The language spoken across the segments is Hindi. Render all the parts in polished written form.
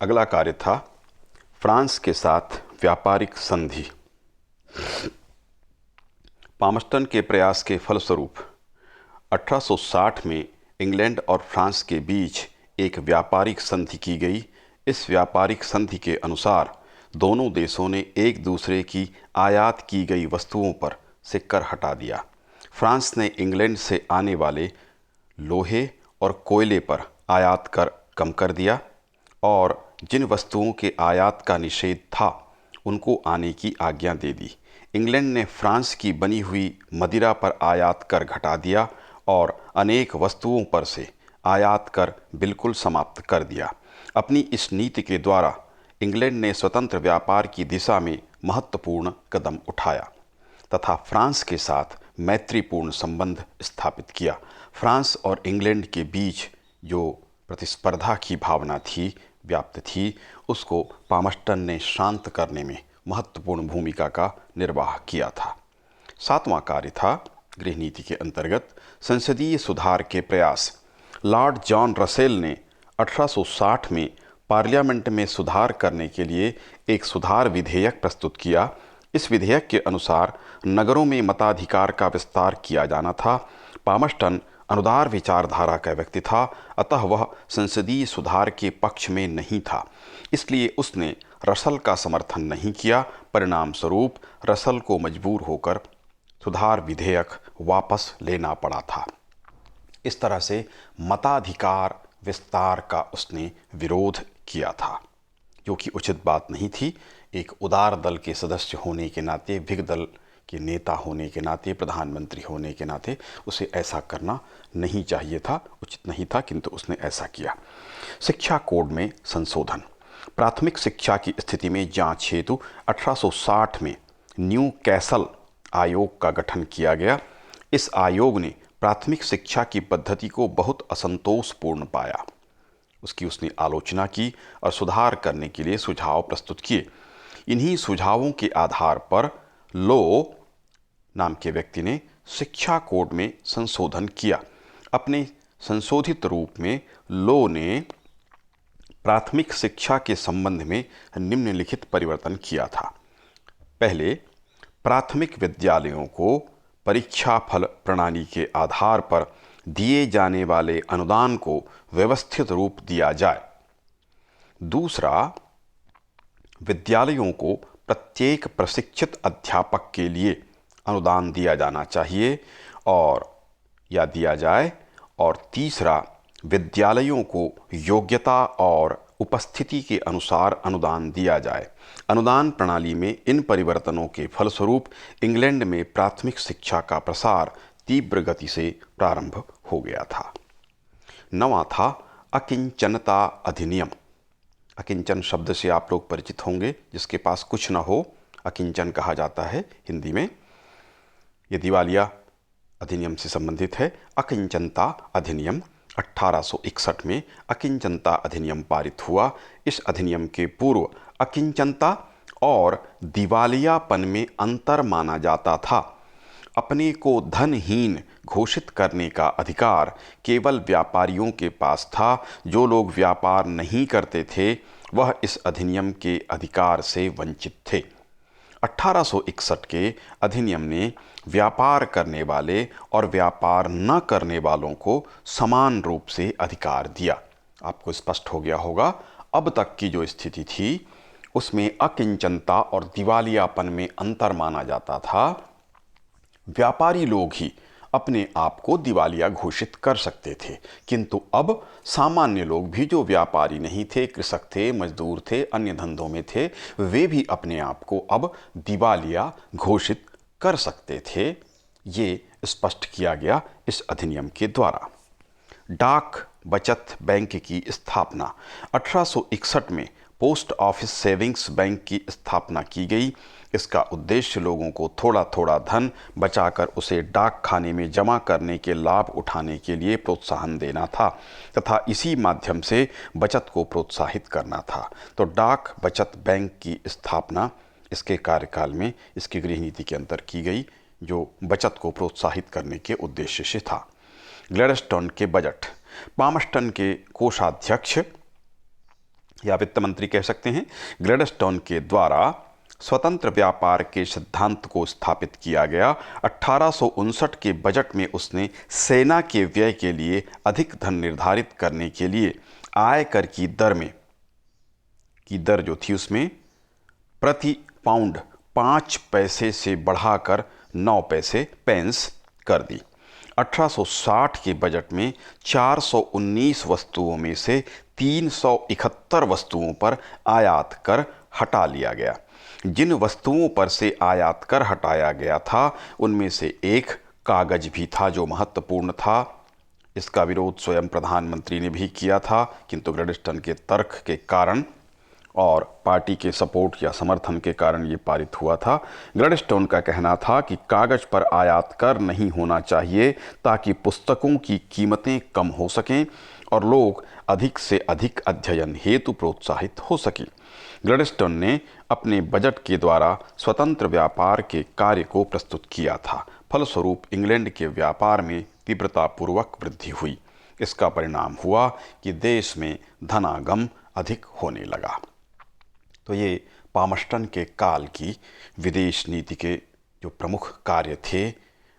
अगला कार्य था फ्रांस के साथ व्यापारिक संधि। पामस्टन के प्रयास के फलस्वरूप 1860 में इंग्लैंड और फ्रांस के बीच एक व्यापारिक संधि की गई। इस व्यापारिक संधि के अनुसार दोनों देशों ने एक दूसरे की आयात की गई वस्तुओं पर से कर हटा दिया। फ्रांस ने इंग्लैंड से आने वाले लोहे और कोयले पर आयात कर कम कर दिया और जिन वस्तुओं के आयात का निषेध था उनको आने की आज्ञा दे दी। इंग्लैंड ने फ्रांस की बनी हुई मदिरा पर आयात कर घटा दिया और अनेक वस्तुओं पर से आयात कर बिल्कुल समाप्त कर दिया। अपनी इस नीति के द्वारा इंग्लैंड ने स्वतंत्र व्यापार की दिशा में महत्वपूर्ण कदम उठाया तथा फ्रांस के साथ मैत्रीपूर्ण संबंध स्थापित किया। फ्रांस और इंग्लैंड के बीच जो प्रतिस्पर्धा की भावना थी व्याप्त थी, उसको पामस्टन ने शांत करने में महत्वपूर्ण भूमिका का निर्वाह किया था। 7वां कार्य था गृह नीति के अंतर्गत संसदीय सुधार के प्रयास। लॉर्ड जॉन रसेल ने 1860 में पार्लियामेंट में सुधार करने के लिए एक सुधार विधेयक प्रस्तुत किया। इस विधेयक के अनुसार नगरों में मताधिकार का विस्तार किया जाना था। पामस्टन अनुदार विचारधारा का व्यक्ति था, अतः वह संसदीय सुधार के पक्ष में नहीं था, इसलिए उसने रसल का समर्थन नहीं किया। परिणाम स्वरूप रसल को मजबूर होकर सुधार विधेयक वापस लेना पड़ा था। इस तरह से मताधिकार विस्तार का उसने विरोध किया था, जो कि उचित बात नहीं थी। एक उदार दल के सदस्य होने के नाते, विग दल के नेता होने के नाते, प्रधानमंत्री होने के नाते उसे ऐसा करना नहीं चाहिए था, उचित नहीं था, किंतु उसने ऐसा किया। शिक्षा कोड में संशोधन। प्राथमिक शिक्षा की स्थिति में जांच हेतु 1860 में न्यू कैसल आयोग का गठन किया गया। इस आयोग ने प्राथमिक शिक्षा की पद्धति को बहुत असंतोषपूर्ण पाया। उसने आलोचना की और सुधार करने के लिए सुझाव प्रस्तुत किए। इन्हीं सुझावों के आधार पर लो नाम के व्यक्ति ने शिक्षा कोड में संशोधन किया। अपने संशोधित रूप में लो ने प्राथमिक शिक्षा के संबंध में निम्नलिखित परिवर्तन किया था। पहले, प्राथमिक विद्यालयों को परीक्षा फल प्रणाली के आधार पर दिए जाने वाले अनुदान को व्यवस्थित रूप दिया जाए। दूसरा, विद्यालयों को प्रत्येक प्रशिक्षित अध्यापक के लिए अनुदान दिया जाना चाहिए या दिया जाए। और तीसरा, विद्यालयों को योग्यता और उपस्थिति के अनुसार अनुदान दिया जाए। अनुदान प्रणाली में इन परिवर्तनों के फलस्वरूप इंग्लैंड में प्राथमिक शिक्षा का प्रसार तीव्र गति से प्रारंभ हो गया था। 9वां था अकिंचनता अधिनियम। अकिंचन शब्द से आप लोग परिचित होंगे, जिसके पास कुछ न हो अकिंचन कहा जाता है हिंदी में। ये दिवालिया अधिनियम से संबंधित है। अकिंचनता अधिनियम 1861 में अकिंचनता अधिनियम पारित हुआ। इस अधिनियम के पूर्व अकिंचनता और दिवालियापन में अंतर माना जाता था। अपने को धनहीन घोषित करने का अधिकार केवल व्यापारियों के पास था। जो लोग व्यापार नहीं करते थे वह इस अधिनियम के अधिकार से वंचित थे। 1861 के अधिनियम ने व्यापार करने वाले और व्यापार न करने वालों को समान रूप से अधिकार दिया। आपको स्पष्ट हो गया होगा, अब तक की जो स्थिति थी उसमें अकिंचनता और दिवालियापन में अंतर माना जाता था। व्यापारी लोग ही अपने आप को दिवालिया घोषित कर सकते थे, किंतु अब सामान्य लोग भी जो व्यापारी नहीं थे, कृषक थे, मजदूर थे, अन्य धंधों में थे, वे भी अपने आप को अब दिवालिया घोषित कर सकते थे। ये स्पष्ट किया गया इस अधिनियम के द्वारा। डाक बचत बैंक की स्थापना। 1861 में पोस्ट ऑफिस सेविंग्स बैंक की स्थापना की गई। इसका उद्देश्य लोगों को थोड़ा थोड़ा धन बचाकर उसे डाक खाने में जमा करने के लाभ उठाने के लिए प्रोत्साहन देना था तथा इसी माध्यम से बचत को प्रोत्साहित करना था। तो डाक बचत बैंक की स्थापना इसके कार्यकाल में इसकी गृह नीति के अंतर की गई, जो बचत को प्रोत्साहित करने के उद्देश्य से था। ग्लैडस्टोन के बजट। पामस्टन के कोषाध्यक्ष या वित्त मंत्री कह सकते हैं, ग्लैडस्टोन के द्वारा स्वतंत्र व्यापार के सिद्धांत को स्थापित किया गया। 1859 के बजट में उसने सेना के व्यय के लिए अधिक धन निर्धारित करने के लिए आयकर की दर जो थी उसमें प्रति पाउंड 5 पैसे से बढ़ाकर 9 पैसे पेंस कर दी। 1860 के बजट में 419 वस्तुओं में से 371 वस्तुओं पर आयात कर हटा लिया गया। जिन वस्तुओं पर से आयात कर हटाया गया था उनमें से एक कागज भी था जो महत्वपूर्ण था। इसका विरोध स्वयं प्रधानमंत्री ने भी किया था, किंतु ग्लैडस्टोन के तर्क के कारण और पार्टी के सपोर्ट या समर्थन के कारण ये पारित हुआ था। ग्लैडस्टोन का कहना था कि कागज पर आयात कर नहीं होना चाहिए ताकि पुस्तकों की कीमतें कम हो सकें और लोग अधिक से अधिक अध्ययन हेतु प्रोत्साहित हो सकें। ग्लैडस्टोन ने अपने बजट के द्वारा स्वतंत्र व्यापार के कार्य को प्रस्तुत किया था। फलस्वरूप इंग्लैंड के व्यापार में तीव्रतापूर्वक वृद्धि हुई। इसका परिणाम हुआ कि देश में धनागम अधिक होने लगा। तो ये पामस्टन के काल की विदेश नीति के जो प्रमुख कार्य थे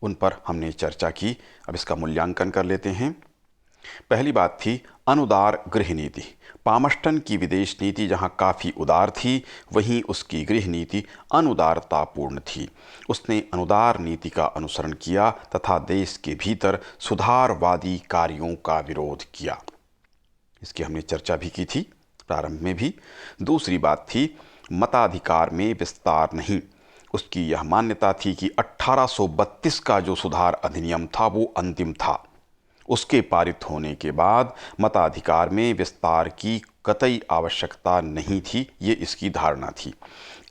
उन पर हमने चर्चा की। अब इसका मूल्यांकन कर लेते हैं। पहली बात थी अनुदार गृह नीति। पामस्टन की विदेश नीति जहां काफ़ी उदार थी, वहीं उसकी गृह नीति अनुदारतापूर्ण थी। उसने अनुदार नीति का अनुसरण किया तथा देश के भीतर सुधारवादी कार्यों का विरोध किया। इसकी हमने चर्चा भी की थी प्रारंभ में भी। दूसरी बात थी मताधिकार में विस्तार नहीं। उसकी यह मान्यता थी कि 1832 का जो सुधार अधिनियम था वो अंतिम था। उसके पारित होने के बाद मताधिकार में विस्तार की कतई आवश्यकता नहीं थी, ये इसकी धारणा थी।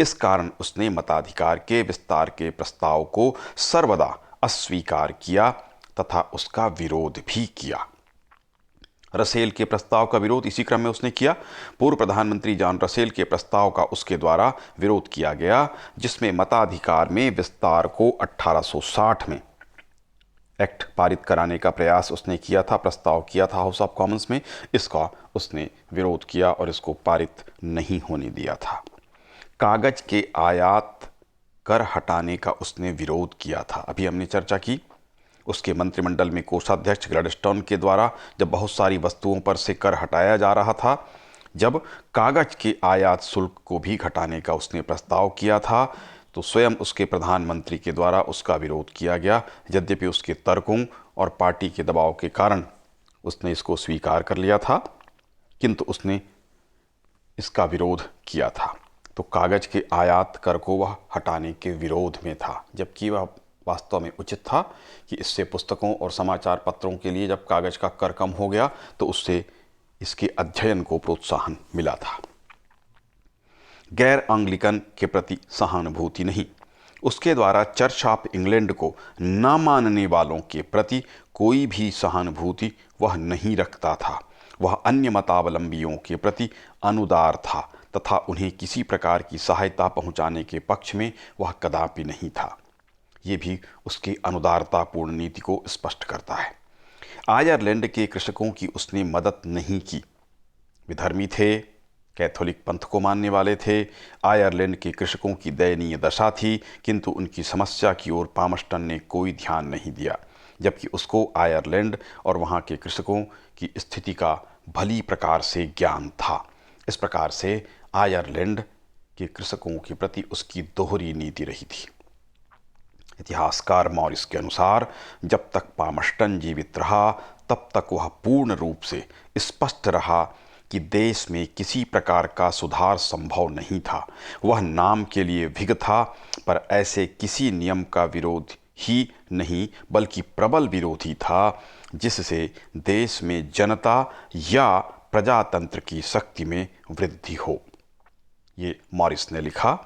इस कारण उसने मताधिकार के विस्तार के प्रस्ताव को सर्वदा अस्वीकार किया तथा उसका विरोध भी किया। रसेल के प्रस्ताव का विरोध इसी क्रम में उसने किया। पूर्व प्रधानमंत्री जॉन रसेल के प्रस्ताव का उसके द्वारा विरोध किया गया, जिसमें मताधिकार में विस्तार को 1860 में एक्ट पारित कराने का प्रयास उसने किया था, प्रस्ताव किया था हाउस ऑफ कॉमन्स में। इसका उसने विरोध किया और इसको पारित नहीं होने दिया था। कागज के आयात कर हटाने का उसने विरोध किया था, अभी हमने चर्चा की। उसके मंत्रिमंडल में कोषाध्यक्ष ग्लैडस्टोन के द्वारा जब बहुत सारी वस्तुओं पर से कर हटाया जा रहा था, जब कागज के आयात शुल्क को भी घटाने का उसने प्रस्ताव किया था, तो स्वयं उसके प्रधानमंत्री के द्वारा उसका विरोध किया गया। यद्यपि उसके तर्कों और पार्टी के दबाव के कारण उसने इसको स्वीकार कर लिया था, किंतु उसने इसका विरोध किया था। तो कागज के आयात कर को वह हटाने के विरोध में था, जबकि वह वास्तव में उचित था कि इससे पुस्तकों और समाचार पत्रों के लिए जब कागज का कर कम हो गया तो उससे इसके अध्ययन को प्रोत्साहन मिला था। गैर अंग्लिकन के प्रति सहानुभूति नहीं। उसके द्वारा चर्च ऑफ इंग्लैंड को न मानने वालों के प्रति कोई भी सहानुभूति वह नहीं रखता था। वह अन्य मतावलंबियों के प्रति अनुदार था तथा उन्हें किसी प्रकार की सहायता पहुंचाने के पक्ष में वह कदापि नहीं था। ये भी उसकी अनुदारतापूर्ण नीति को स्पष्ट करता है। आयरलैंड के कृषकों की उसने मदद नहीं की। विधर्मी थे, कैथोलिक पंथ को मानने वाले थे। आयरलैंड के कृषकों की दयनीय दशा थी, किंतु उनकी समस्या की ओर पामस्टन ने कोई ध्यान नहीं दिया, जबकि उसको आयरलैंड और वहाँ के कृषकों की स्थिति का भली प्रकार से ज्ञान था। इस प्रकार से आयरलैंड के कृषकों के प्रति उसकी दोहरी नीति रही थी। इतिहासकार मॉरिस के अनुसार जब तक पामस्टन जीवित रहा तब तक वह पूर्ण रूप से स्पष्ट रहा कि देश में किसी प्रकार का सुधार संभव नहीं था। वह नाम के लिए विघ था, पर ऐसे किसी नियम का विरोध ही नहीं बल्कि प्रबल विरोधी था जिससे देश में जनता या प्रजातंत्र की शक्ति में वृद्धि हो। ये मॉरिस ने लिखा,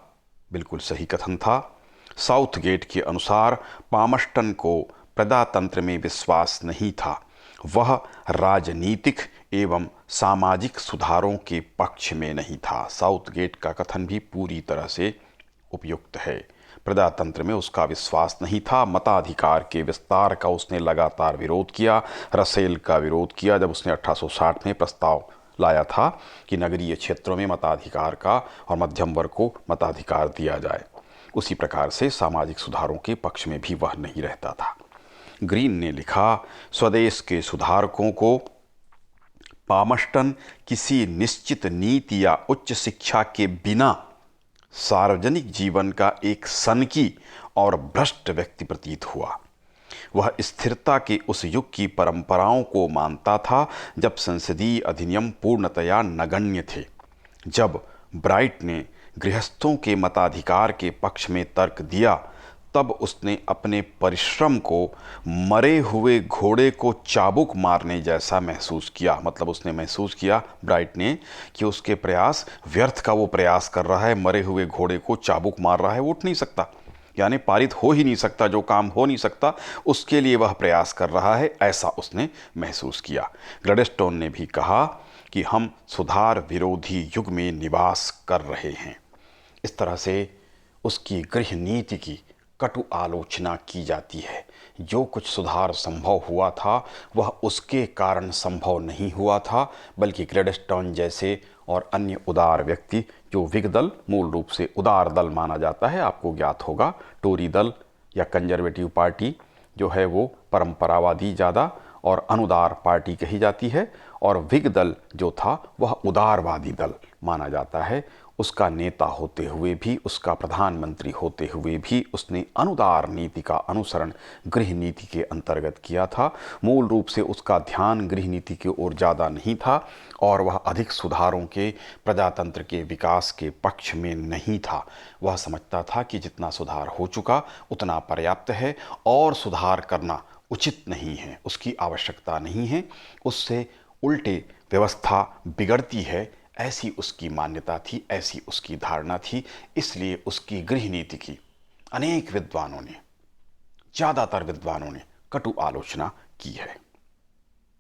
बिल्कुल सही कथन था। साउथगेट के अनुसार पामस्टन को प्रजातंत्र में विश्वास नहीं था, वह राजनीतिक एवं सामाजिक सुधारों के पक्ष में नहीं था। साउथगेट का कथन भी पूरी तरह से उपयुक्त है। प्रजातंत्र में उसका विश्वास नहीं था। मताधिकार के विस्तार का उसने लगातार विरोध किया। रसेल का विरोध किया जब उसने 1860 में प्रस्ताव लाया था कि नगरीय क्षेत्रों में मताधिकार का और मध्यम वर्ग को मताधिकार दिया जाए। उसी प्रकार से सामाजिक सुधारों के पक्ष में भी वह नहीं रहता था। ग्रीन ने लिखा, स्वदेश के सुधारकों को पामस्टन किसी निश्चित नीति या उच्च शिक्षा के बिना सार्वजनिक जीवन का एक सनकी और भ्रष्ट व्यक्ति प्रतीत हुआ। वह स्थिरता के उस युग की परंपराओं को मानता था जब संसदीय अधिनियम पूर्णतया नगण्य थे। जब ब्राइट ने गृहस्थों के मताधिकार के पक्ष में तर्क दिया, तब उसने अपने परिश्रम को मरे हुए घोड़े को चाबुक मारने जैसा महसूस किया। मतलब उसने महसूस किया, ब्राइट ने, कि उसके प्रयास व्यर्थ का वो प्रयास कर रहा है, मरे हुए घोड़े को चाबुक मार रहा है, वो उठ नहीं सकता, यानी पारित हो ही नहीं सकता, जो काम हो नहीं सकता उसके लिए वह प्रयास कर रहा है, ऐसा उसने महसूस किया। ग्लैडस्टोन ने भी कहा कि हम सुधार विरोधी युग में निवास कर रहे हैं। इस तरह से उसकी गृह नीति की कटु आलोचना की जाती है। जो कुछ सुधार संभव हुआ था वह उसके कारण संभव नहीं हुआ था, बल्कि ग्लैडस्टोन जैसे और अन्य उदार व्यक्ति, जो विग दल मूल रूप से उदार दल माना जाता है, आपको ज्ञात होगा, टोरी दल या कंजर्वेटिव पार्टी जो है वो परंपरावादी ज़्यादा और अनुदार पार्टी कही जाती है, और विग दल जो था वह उदारवादी दल माना जाता है। उसका नेता होते हुए भी, उसका प्रधानमंत्री होते हुए भी उसने अनुदार नीति का अनुसरण गृह नीति के अंतर्गत किया था। मूल रूप से उसका ध्यान गृह नीति की ओर ज़्यादा नहीं था और वह अधिक सुधारों के, प्रजातंत्र के विकास के पक्ष में नहीं था। वह समझता था कि जितना सुधार हो चुका उतना पर्याप्त है और सुधार करना उचित नहीं है, उसकी आवश्यकता नहीं है, उससे उल्टे व्यवस्था बिगड़ती है, ऐसी उसकी मान्यता थी, ऐसी उसकी धारणा थी। इसलिए उसकी गृह नीति की अनेक विद्वानों ने, ज़्यादातर विद्वानों ने कटु आलोचना की है।